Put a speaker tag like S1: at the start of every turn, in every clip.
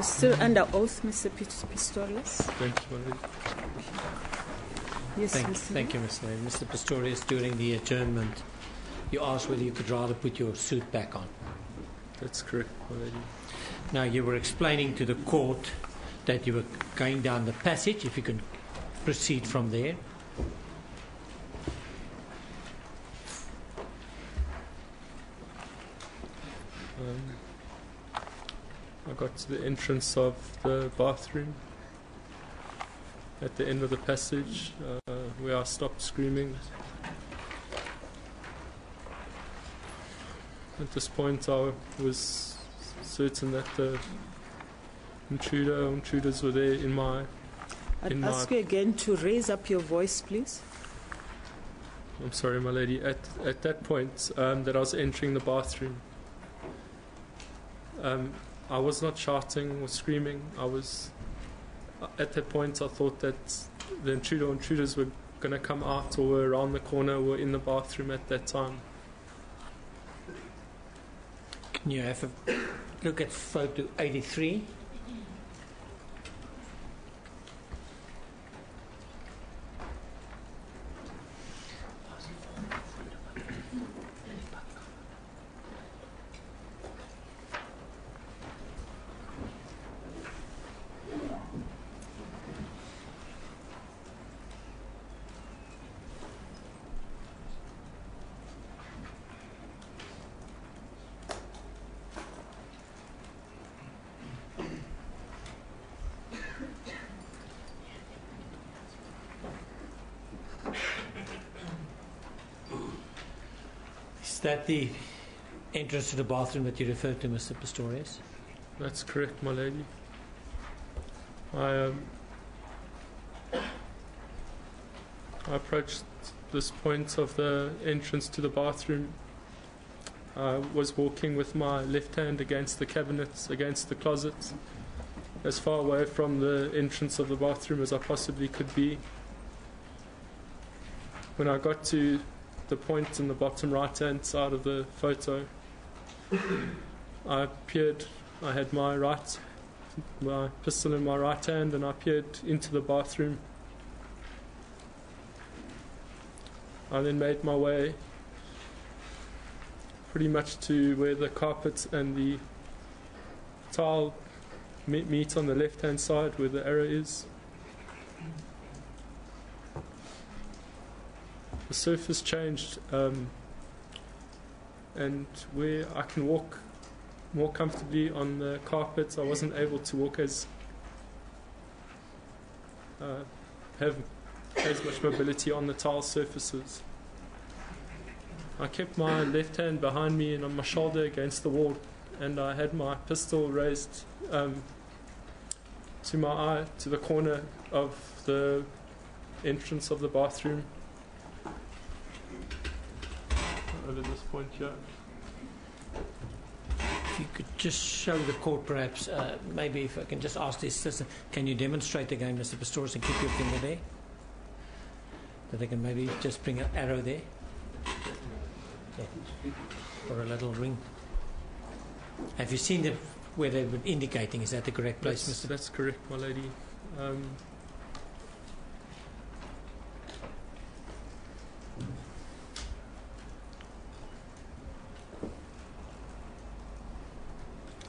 S1: You're still under oath, Mr. Pistorius.
S2: Thank you, my lady.
S1: Yes,
S3: Thank you, Mr. Mayor. Mr. Pistorius, during the adjournment, you asked whether you could rather put your suit back on.
S2: That's correct, my lady.
S3: Now, you were explaining to the court that you were going down the passage. If you can proceed from there.
S2: I got to the entrance of the bathroom at the end of the passage where I stopped screaming. At this point I was certain that the intruders were there in my...
S1: I'd ask you again to raise up your voice, please.
S2: I'm sorry, my lady. At that point that I was entering the bathroom, I was not shouting or screaming. At that point I thought that the intruders were going to come out or were around the corner or were in the bathroom at that time.
S3: Can you have a look at photo 83? Is that the entrance to the bathroom that you referred to, Mr. Pistorius?
S2: That's correct, my lady. I approached this point of the entrance to the bathroom. I was walking with my left hand against the cabinets, against the closets, as far away from the entrance of the bathroom as I possibly could be. When I got to the point in the bottom right hand side of the photo, I had my pistol in my right hand, and I peered into the bathroom. I then made my way pretty much to where the carpet and the tile meet on the left hand side where the arrow is. The surface changed, and where I can walk more comfortably on the carpet, I wasn't able to walk have as much mobility on the tile surfaces. I kept my left hand behind me and on my shoulder against the wall, and I had my pistol raised to my eye, to the corner of the entrance of the bathroom. Over this point here.
S3: If you could just show the court, perhaps, maybe if I can just ask this assistant, can you demonstrate again, Mr. Pistorius, and keep your finger there? That they can maybe just bring an arrow there. Yeah. Or a little ring. Have you seen where they were indicating? Is that the correct place, Mr.
S2: That's correct, my lady.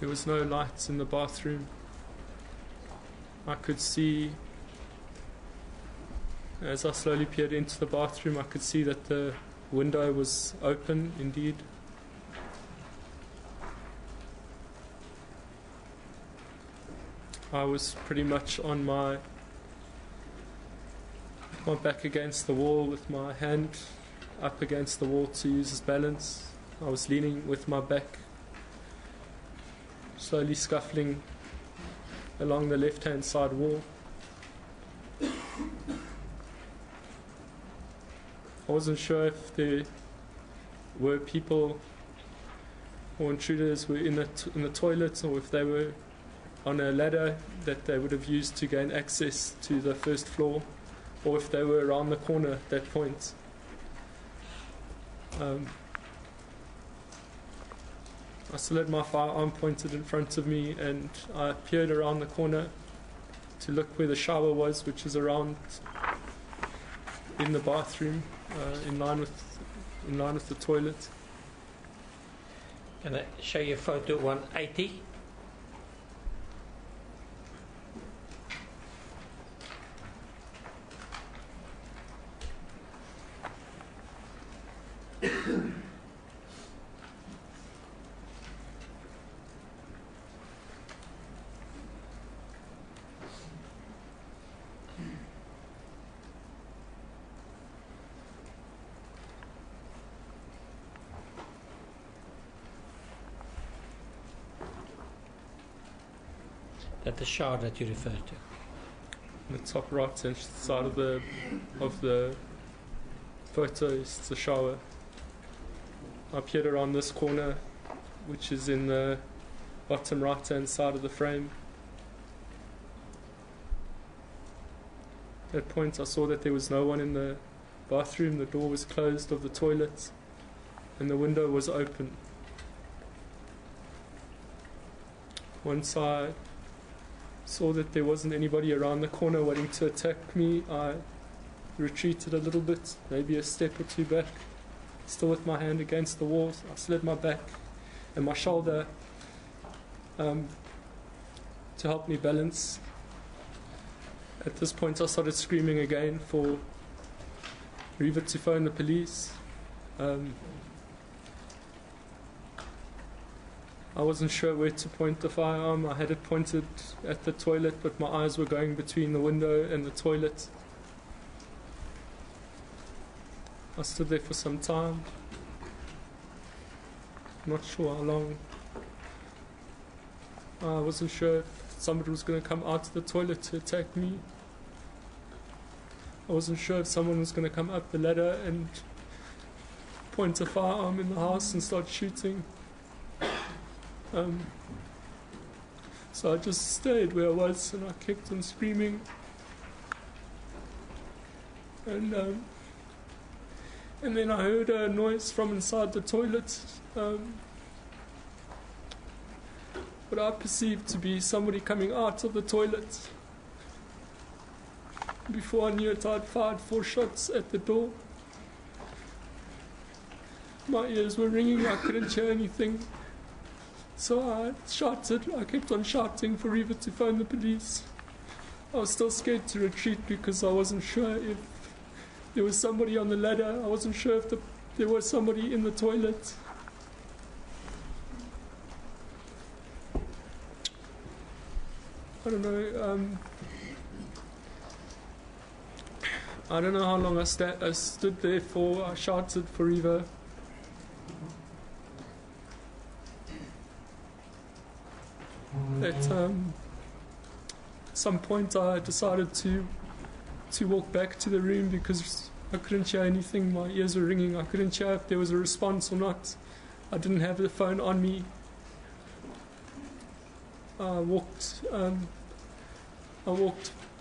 S2: There was no lights in the bathroom. I could see, as I slowly peered into the bathroom, I could see that the window was open indeed. I was pretty much on my back against the wall with my hand up against the wall to use as balance. I was leaning with my back, slowly scuffling along the left-hand side wall. I wasn't sure if there were people or intruders were in the toilet, or if they were on a ladder that they would have used to gain access to the first floor, or if they were around the corner at that point. I still had my firearm pointed in front of me, and I peered around the corner to look where the shower was, which is around in the bathroom, in line with the toilet.
S3: Can I show you photo 180? That the shower that you referred to.
S2: On the top right hand side of the photo is the shower. I peered around this corner, which is in the bottom right hand side of the frame. At that point I saw that there was no one in the bathroom. The door was closed of the toilet and the window was open. Once I saw that there wasn't anybody around the corner waiting to attack me, I retreated a little bit, maybe a step or two back, still with my hand against the wall. I slid my back and my shoulder to help me balance. At this point I started screaming again for Riva to phone the police. I wasn't sure where to point the firearm. I had it pointed at the toilet, but my eyes were going between the window and the toilet. I stood there for some time. Not sure how long. I wasn't sure if somebody was going to come out of the toilet to attack me. I wasn't sure if someone was going to come up the ladder and point a firearm in the house and start shooting. So I just stayed where I was and I kept on screaming. And then I heard a noise from inside the toilet, what I perceived to be somebody coming out of the toilet. Before I knew it, I'd fired 4 shots at the door. My ears were ringing, I couldn't hear anything. So I kept on shouting for Riva to phone the police. I was still scared to retreat because I wasn't sure if there was somebody on the ladder. I wasn't sure if there was somebody in the toilet. I don't know. I don't know how long I stood there for. I shouted for Riva. At some point I decided to walk back to the room because I couldn't hear anything. My ears were ringing. I couldn't hear if there was a response or not. I didn't have the phone on me. I walked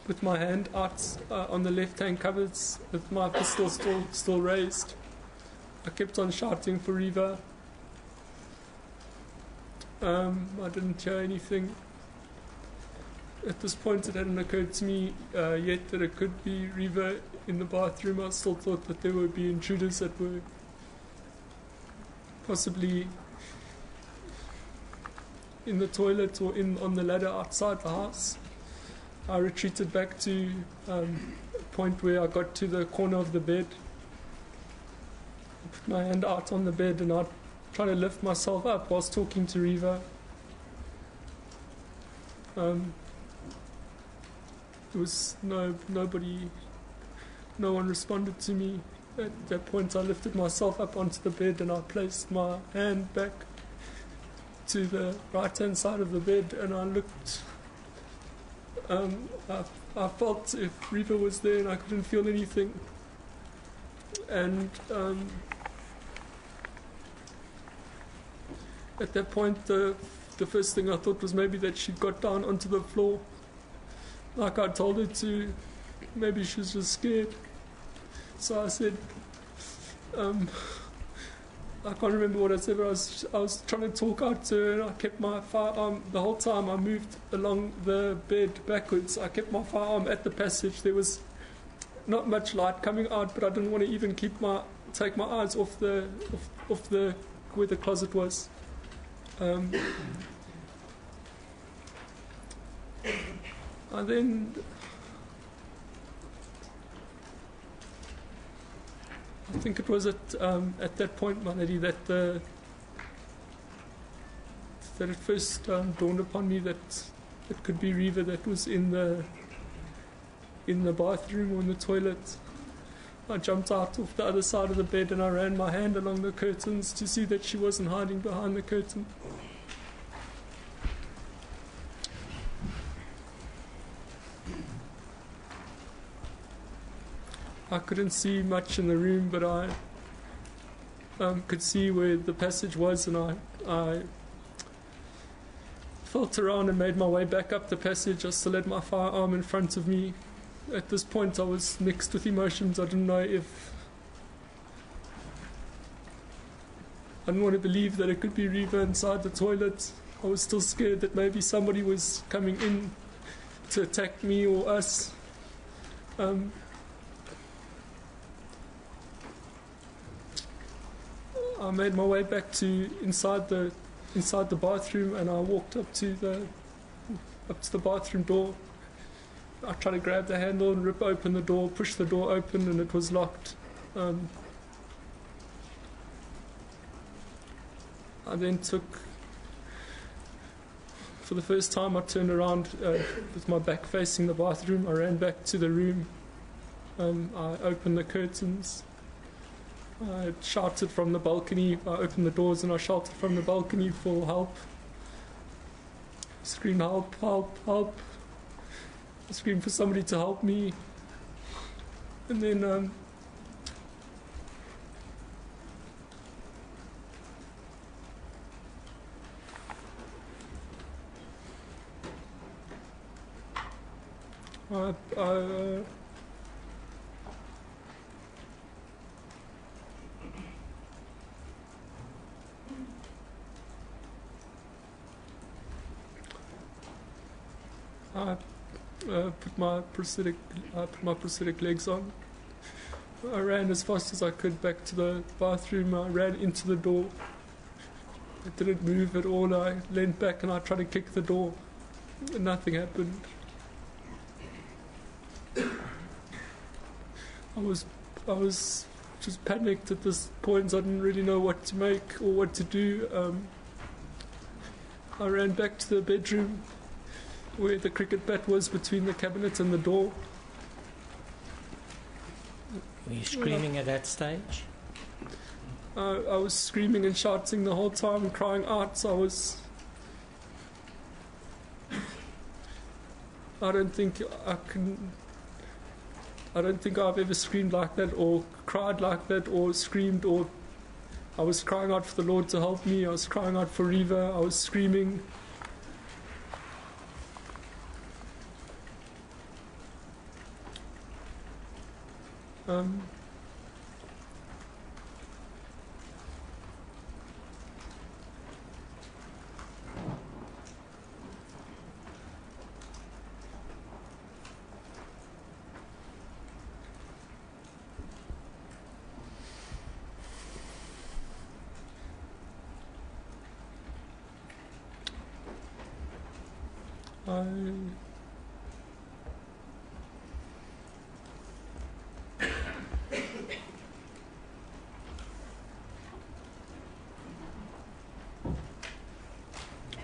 S2: with my hand out on the left-hand cupboards with my pistol still raised. I kept on shouting for Riva. I didn't hear anything. At this point it hadn't occurred to me yet that it could be Riva in the bathroom. I still thought that there would be intruders that were possibly in the toilet or on the ladder outside the house. I retreated back to a point where I got to the corner of the bed. I put my hand out on the bed and I trying to lift myself up whilst talking to Riva. There was nobody, no one responded to me. At that point I lifted myself up onto the bed and I placed my hand back to the right hand side of the bed and I looked. I felt if Riva was there and I couldn't feel anything. And at that point, the first thing I thought was maybe that she got down onto the floor, like I told her to. Maybe she was just scared. So I said, I can't remember what I said, but I was trying to talk out to her, and I kept my firearm the whole time. I moved along the bed backwards. I kept my firearm at the passage. There was not much light coming out, but I didn't want to even take my eyes off the where the closet was. And then I think it was at that point, my lady, that it first dawned upon me that it could be Reva that was in the bathroom or in the toilet. I jumped out off the other side of the bed and I ran my hand along the curtains to see that she wasn't hiding behind the curtain. I couldn't see much in the room, but I could see where the passage was, and I felt around and made my way back up the passage. I still had my firearm in front of me. At this point I was mixed with emotions. I didn't want to believe that it could be Reva inside the toilet. I was still scared that maybe somebody was coming in to attack me or us. I made my way back to inside the bathroom, and I walked up to the bathroom door. I tried to grab the handle and rip open the door, push the door open, and it was locked. I then for the first time I turned around with my back facing the bathroom. I ran back to the room. I opened the curtains. I shouted from the balcony. I opened the doors and I shouted from the balcony for help. Screamed, help, help, help. I screamed for somebody to help me. And then I put my prosthetic legs on. I ran as fast as I could back to the bathroom. I ran into the door. I didn't move at all. I leant back and I tried to kick the door. And nothing happened. I was just panicked at this point. I didn't really know what to make or what to do. I ran back to the bedroom where the cricket bat was between the cabinet and the door.
S3: Were you screaming at that stage?
S2: I was screaming and shouting the whole time, crying out. I don't think I've ever screamed like that or cried like that or screamed, or I was crying out for the Lord to help me. I was crying out for Reva. I was screaming.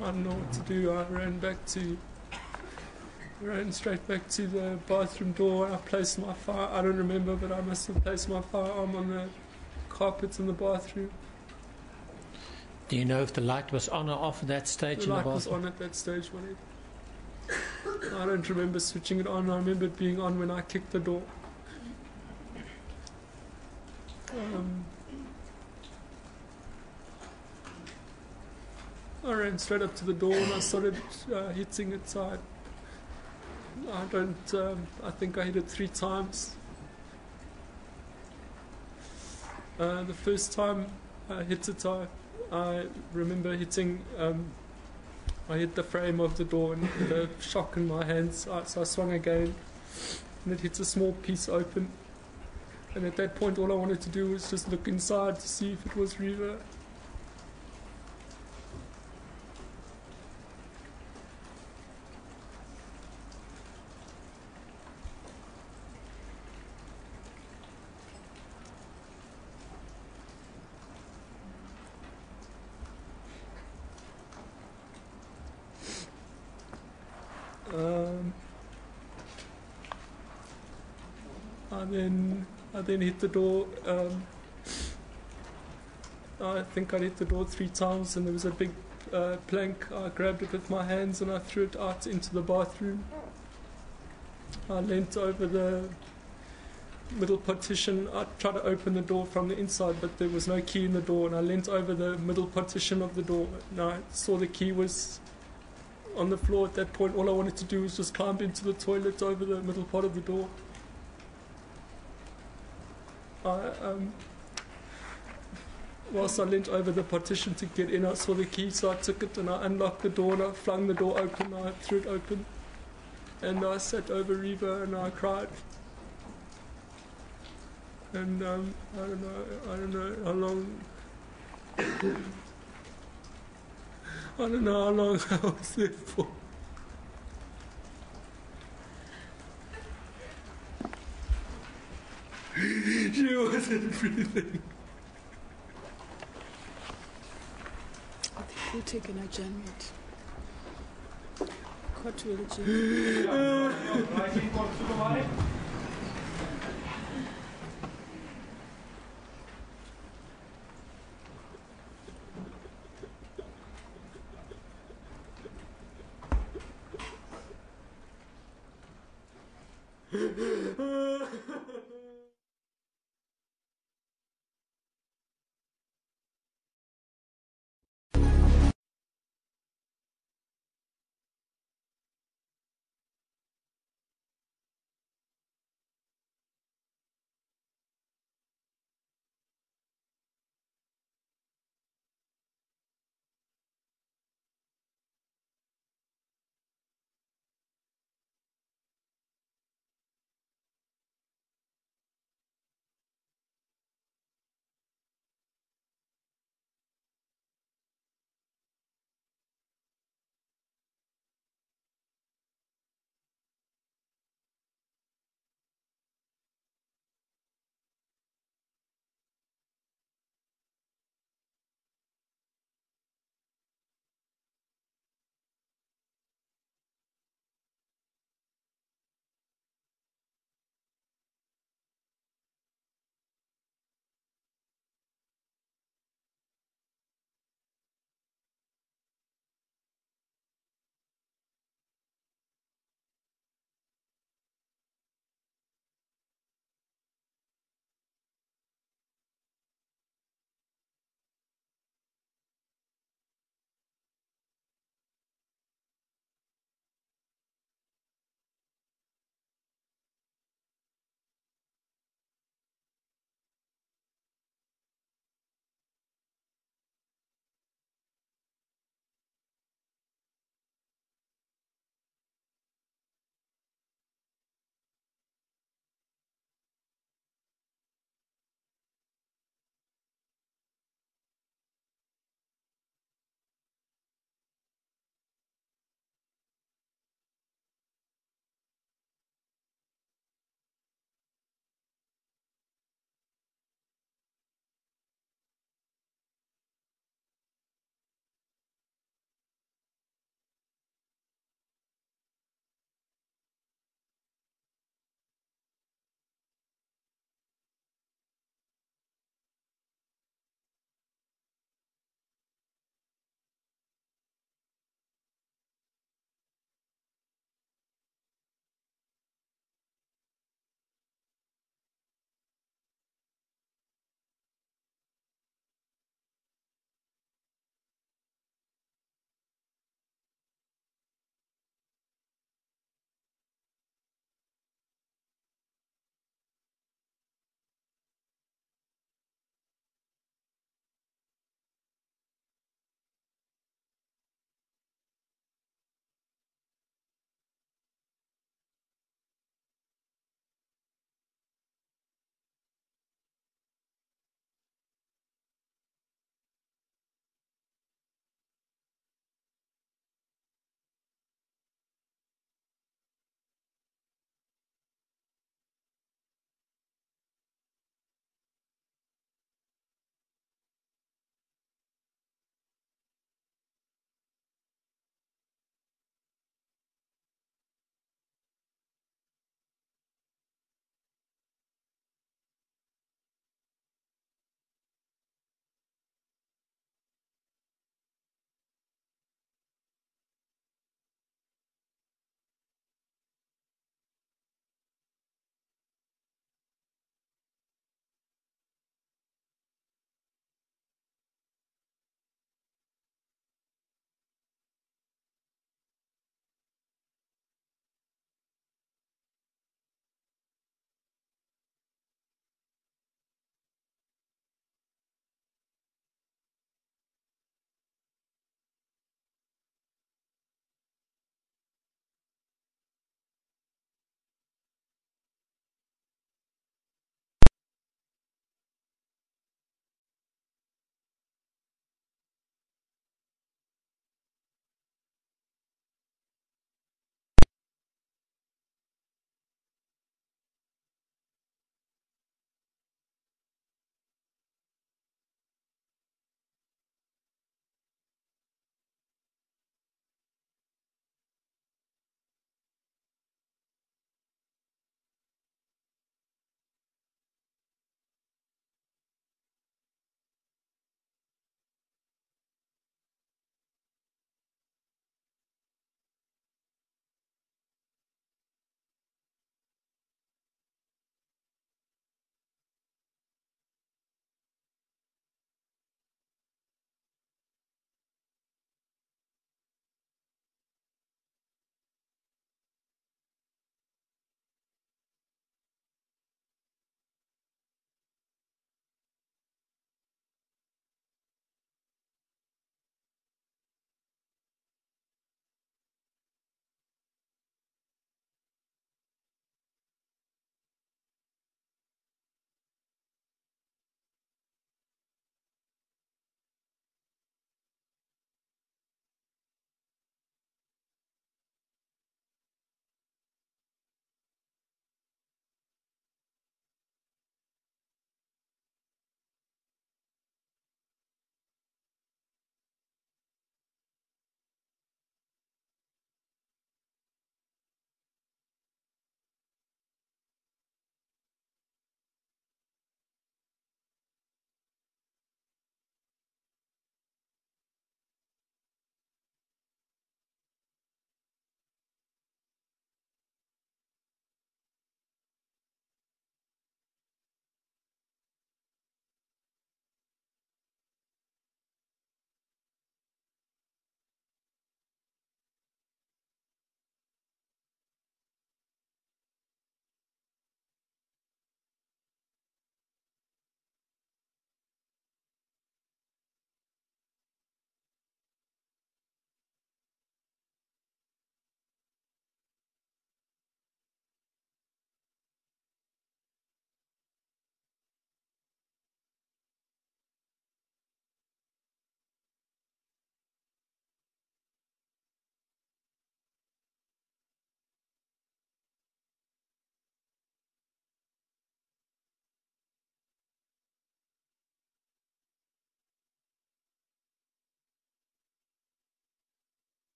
S2: I don't know what to do. I ran straight back to the bathroom door. I placed my I don't remember, but I must have placed my firearm on the carpet in the bathroom.
S3: Do you know if the light was on or off at that stage in the bathroom?
S2: The light was on at that stage, whatever. I don't remember switching it on. I remember it being on when I kicked the door. I ran straight up to the door and I started hitting it. So I think I hit it 3 times. The first time hit it. I remember hitting. I hit the frame of the door, and the shock in my hands. So I swung again, and it hit a small piece open. And at that point, all I wanted to do was just look inside to see if it was Reva. I then hit the door. I think I hit the door 3 times, and there was a big plank. I grabbed it with my hands and I threw it out into the bathroom. I leant over the middle partition. I tried to open the door from the inside, but there was no key in the door, and I leant over the middle partition of the door, and I saw the key was on the floor. At that point, all I wanted to do was just climb into the toilet over the middle part of the door. Whilst I leant over the partition to get in, I saw the key, so I took it and I unlocked the door and I flung the door open. I threw it open, and I sat over Reva and I cried. And I don't know how long. I don't know how long I was there for. She wasn't breathing.
S1: I think we'll take an adjournment. Court will adjourn.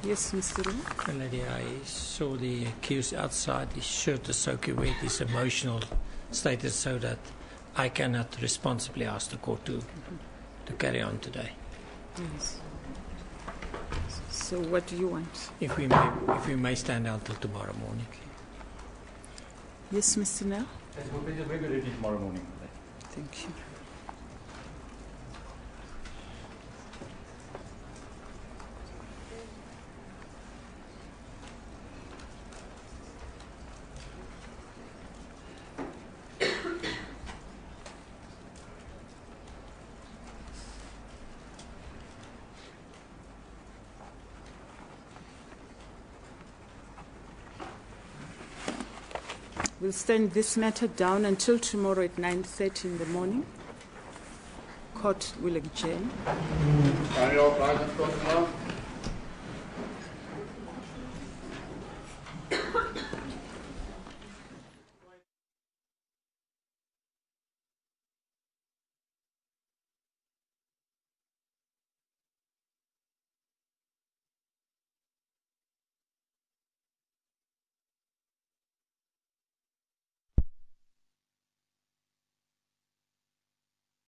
S1: Yes, Mr. Rowe.
S3: Lady, I saw the accused outside. His shirt is soaking wet. His emotional state is so that I cannot responsibly ask the court to carry on today.
S1: Yes. So what do you want?
S3: If we may stand out till tomorrow morning.
S1: Yes, Mr. Nell.
S4: Yes, we'll be ready tomorrow morning.
S1: Thank you. We'll stand this matter down until tomorrow at 9:30 in the morning. Court will adjourn.
S5: Can you all rise and go to